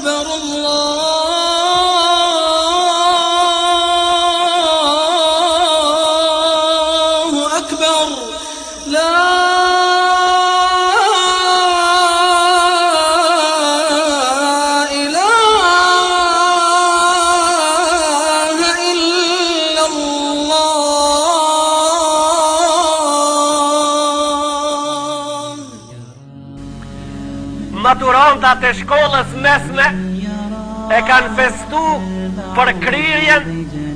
أكبر الله أكبر لا إله إلا الله. Maturantat e shkollës mesme e kanë festu për kryerjen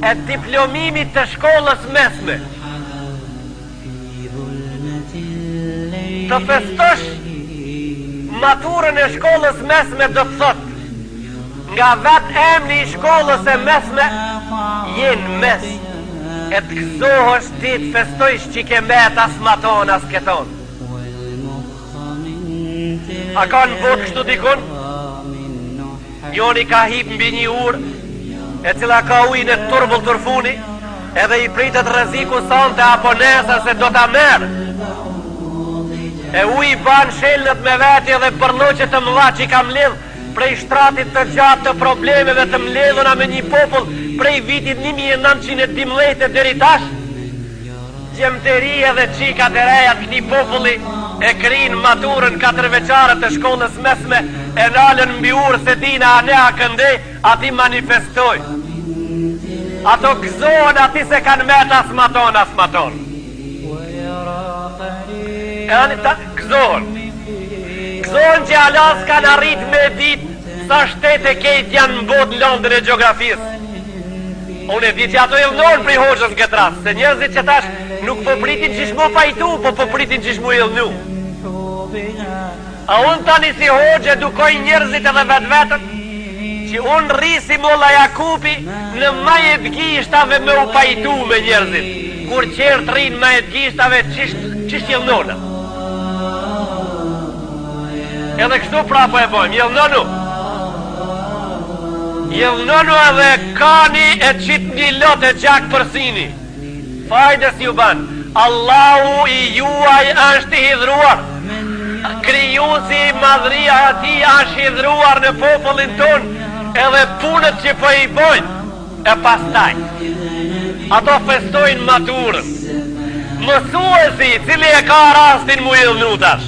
e diplomimit të shkollës mesme. Të festosh maturën e shkollës mesme do të thot nga vetë emri i shkollës e mesme jenë mes e të gëzohësh ti të festojsh që ke met as maton as keton. A ka në botë kështu dikun? Njoni ka hip mbi një urë e cila ka ujnë e turbull tërfuni edhe i pritet rreziku sonte apo nesër se do ta merë. E uji ban shelnët me veti edhe përloqet të mëdha që i kam lidh prej shtratit të gjatë të problemeve të mbledhura me një popull prej vitit 1912 deri tash. Gjemteria dhe qikat e reja të këtij populli e krin maturën 4 veçare të shkollës mesme e nalën mbi urë se dina a ne a këndej ati manifestoj. Ato gëzohen ati se kanë met as maton as maton. Gëzohen që alas kanë arrit me dit sa shtete kejt janë në botë në londën e geografisë. Unë e di që ato illnohen prej hoxhës në këtë rast, se njerëzit që tash nuk po pritin që shmo pajtu, po pritin që shmo illnu. A unë tani si hoxhë edukoj njerëzit edhe vetën që unë rrisi Molla Jakupi në majet gishtave me u pajtu me njerëzit. Kur qertë rrinë majet gishtave qisht illnona. Edhe kështu pra po e bojmë, Jellnonu edhe kani e qitë një lot e gjak përsini. Fajdes ju ban, Allahu i juaj është i hidhruar. Krijuesi i madhria ati është hidhruar në popullin ton edhe punët që po i bojnë. E pastaj ato festojnë maturën. Mësuesi cili e ka rastin mu illnu tash.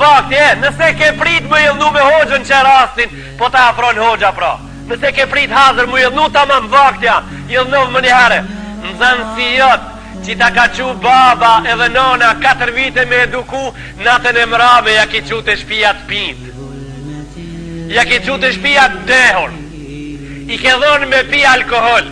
Vakti nëse ke prit mu illnu me hoxhën që rastin, po ta afron hoxha pra. Nëse ke prit hazër mu illnu tamam vaktja, illnu më njëherë. Në zanë si jotë që ta ka qu baba edhe nona 4 vite me eduku, natën e mrave ja ki qu të shpijat pint, ja ki qu të shpijat dehur, i ke dhonë me pi alkohol.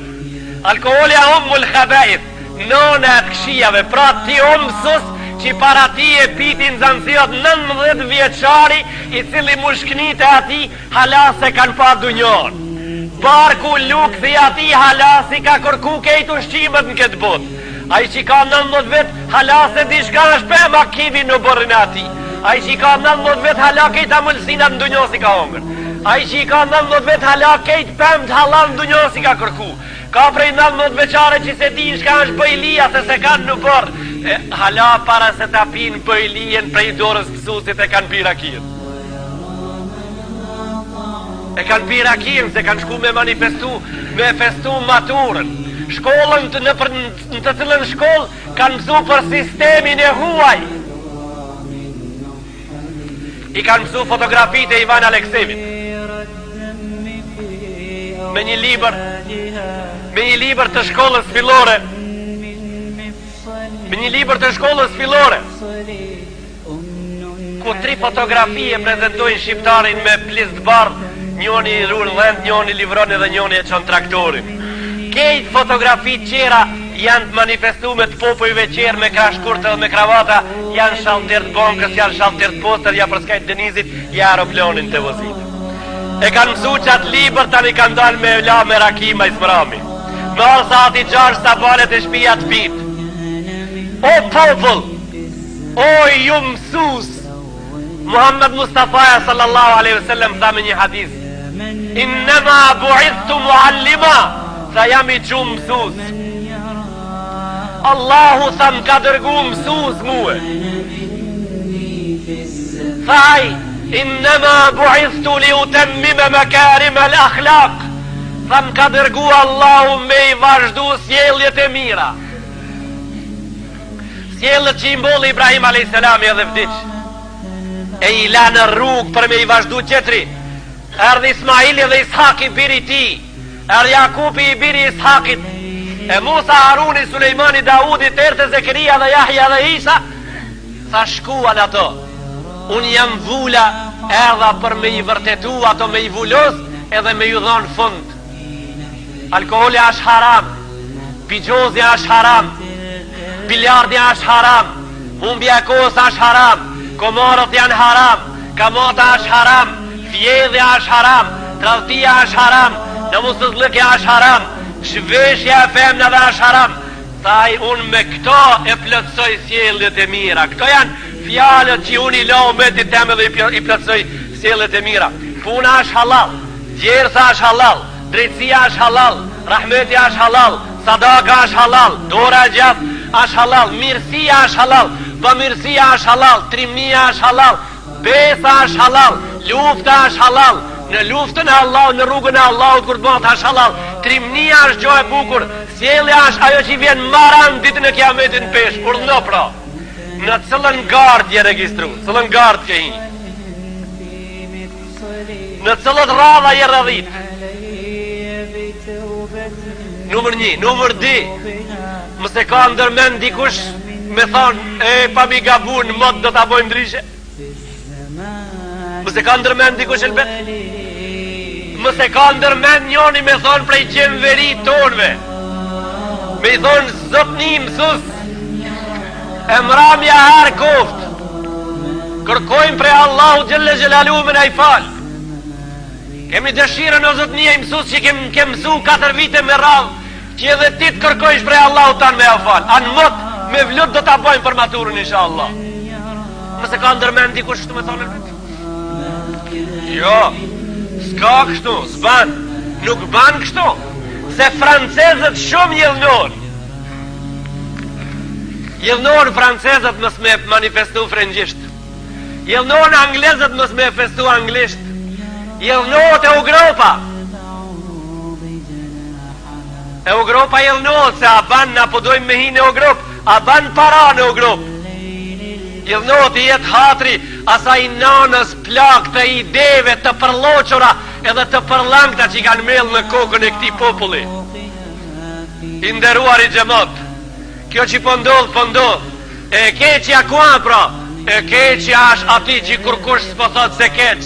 Alkoholja ummul khaba'ith, nona të kshijave. Pra ti mësus që para ti e pitin zanësiot 19 vjeçari i cili mushknit e ati halase kanë pa dunjon. Barku lukthi ati halasi ka kërku kejt ushqimet në këtë botë. A i që ka 19 vet halase di shka është pe makivi në bërën ati. A i që ka 19 vet hala kejt amëlsinat në dunjosi ka hongër. A i që ka 19 vet hala kejt pëmt halal në dunjosi ka kërku. Ka prej 19 veçare që se di shka është bëjlia se se kanë në bërë. Hala para se ta pinë bëjlien prej dorës kësusit e kanë pirakien. E kanë pirakien se kanë shku me manifestu, me festu maturën. Shkollën në të cilën shkollë kanë mësu për sistemin e huaj. I kanë mësu fotografit e Ivan Aleksevit me një libër të shkollës fillore. Me një libër të shkollës fillore ku 3 fotografi e prezentojnë shqiptarin me plisë të bardh, njoni i rrur dhend, njoni livron edhe njoni e qon traktorin. Kejt fotografi qera janë të manifestu me të popujve qerë me krashkurtë dhe me kravata, janë shaltir të bonkës, janë shaltir të poster, ja për skajt Denizit, ja aeroplonin të vozit. E kanë mësu që atë liber tani kanë dalë me la me Rakima i Smrami. Me alsa ati 6 sabalet e shpia të pit. O popull, o ju mësus, Muhammed Mustafa sallallahu alaihi wasallam tha me një hadith, innema bu'ithtu muallima, tha jam i qumë mësus. Allahu tha më ka dërgu mësus muë. Thaj, Innama bu'ithtu li utammima makarima al-akhlaq. Tham ka dërgu Allahu me i vazhdu sjelljet e mira. Sjelljet që i mbolli Ibrahim a.s. edhe vdiq. E i la në rrugë për me i vazhdu qetri. Erdhi Ismaili dhe Ishaki biri ti. Erdhi Jakubi i biri Ishakit. E Musa, Haruni, Sulejmani, Daudi, Terte, Zekeria dhe Jahja dhe Isa. Tha shkuan ato. Unë jam vula erdha për me i vërtetu ato, me i vullos edhe me ju dhonë fund. Alkoholi është haram, pijozja është haram, biljardja është haram, humbja e kohës është haram, komorët janë haram, kamota është haram, fjedhja është haram, tradhtia është haram, namusëzlëkja është haram, shveshja e femnave është haram. Thaj unë me këto e plotësoj sjelljet e mira. Këto janë fjalët që unë i la umetit teme dhe i plotësoj sjelljet e mira. Puna është halal, djersa është halal, drejtësia është halal, rahmeti është halal, sadaka është halal, dora e gjatë është halal, mirësia është halal, bamirësia është halal, trimnia është halal, besa është halal, lufta është halal. Në luftën e Allahut, në rrugën e Allahut kur të bëhet është halal. Trimnia është gjë e bukur, sjellja është ajo që vjen maran ditën e Kiametit në peshë. Urdhno pra. Në cëllën gardë je regjistru, cëllën gardë ke hi. Në cëllët radha je rrëdhit. Numër 1, numër 2. Mëse ka ndërmend dikush me thonë, pa mi gabun, mod do ta bojmë ndryshe. Mëse ka ndërmend dikush elbet. Mëse ka ndërmend njoni me thonë prej qenveri tonve. Me i thonë zotni mësus, e mramja herë koft. Kërkojmë prej Allahu Gjelle Gjelalu me na i falë. Kemi dëshirën o zotni e mësus që kem mësu 4 vite me radhë, që edhe ti të kërkojsh prej Allahu tanë me ja falë. Anë mot me vlut do ta bojmë për maturën insha Allah. Mëse ka ndërmend dikush shtu me thonë elbet. Jo, s'ka kështu, s'ban, nuk ban kështu, se francezët shumë jellënor. Jellënor francezët mës me manifestu frëngjisht, jellënor anglezët mës me festu anglisht, jellënor të Europa. E Europa jellënor, se a ban na po dojmë me hi në Europë, a ban para në Europë. Jellënor të jetë hatri asaj nanës plak të ideve të përloqura edhe të përlangta që i kanë mellë në kokën e këtij populli. I nderuar i xhamat, kjo që po ndodh. E keqja kua pra? E keqja është ati që kur kush s'po thot se keq.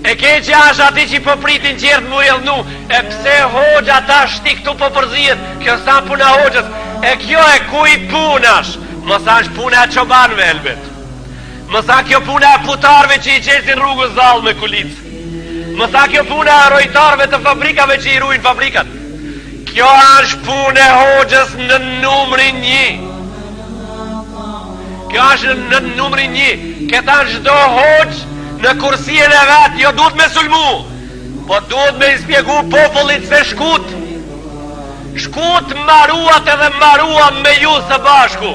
E keqja është ati që po pritin qertë mu jellnu. E pse hoxha ta shti këtu po përzihet? Kjo sa puna hoxhës? E kjo e kuj punash? Mësa është puna e çobanëve elbet. Mësa kjo puna e putarve që i qesin rrugës zallë me kulicë. Mësa kjo puna e rojtarve të fabrikave që i ruin fabrikat. Kjo është punë e hoxhës në numrin 1. Kjo është në numrin 1. Këta çdo hoxh në kursien e vet jo duhet me sulmu, po duhet me i spjegu popullit se shkut maruat edhe maruam me ju së bashku.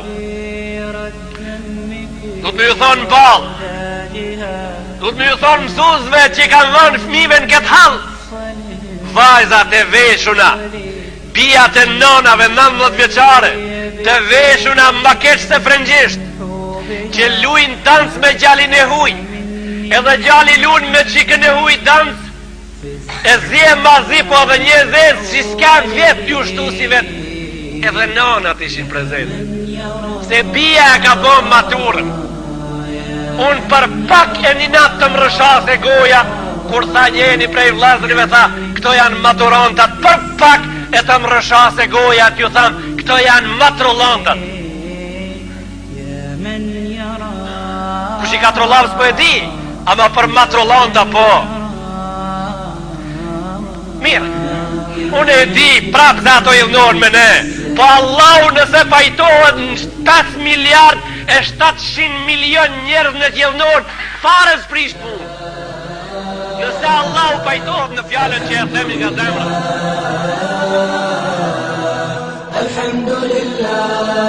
Duhet me ju thonë balë, duhet me ju thonë mësuzve që kanë dhënë fëmijëve në këtë hall. Vajzat e veshuna, bijat e nonave 19 vjeçare, të veshuna më keq se frëngjisht, që luin dans me gjalin e huj, edhe gjali luin me qikën e huj dans, e zje mazi po edhe një zez që s'kan vjet ju shtu si vet, edhe nonat ishin prezent, se bia e ka bom maturën. Unë për pak e një natë të më rëshas e goja, kur tha njeni prej vllazërive tha, këto janë maturantat, për pak e të më rëshas e goja, t'ju tham, këto janë matrulantat. Kush i ka trollar s'po e di, ama për matrolanta po. Mirë, unë e di prap se ato jellënor me ne, po Allahu nëse pajtohet në 7 miliard e 700 milion njerëz në jellënor, fare s'prish punë. Nëse Allahu pajtohet në fjalën që e themi nga zemra. Alhamdulillah.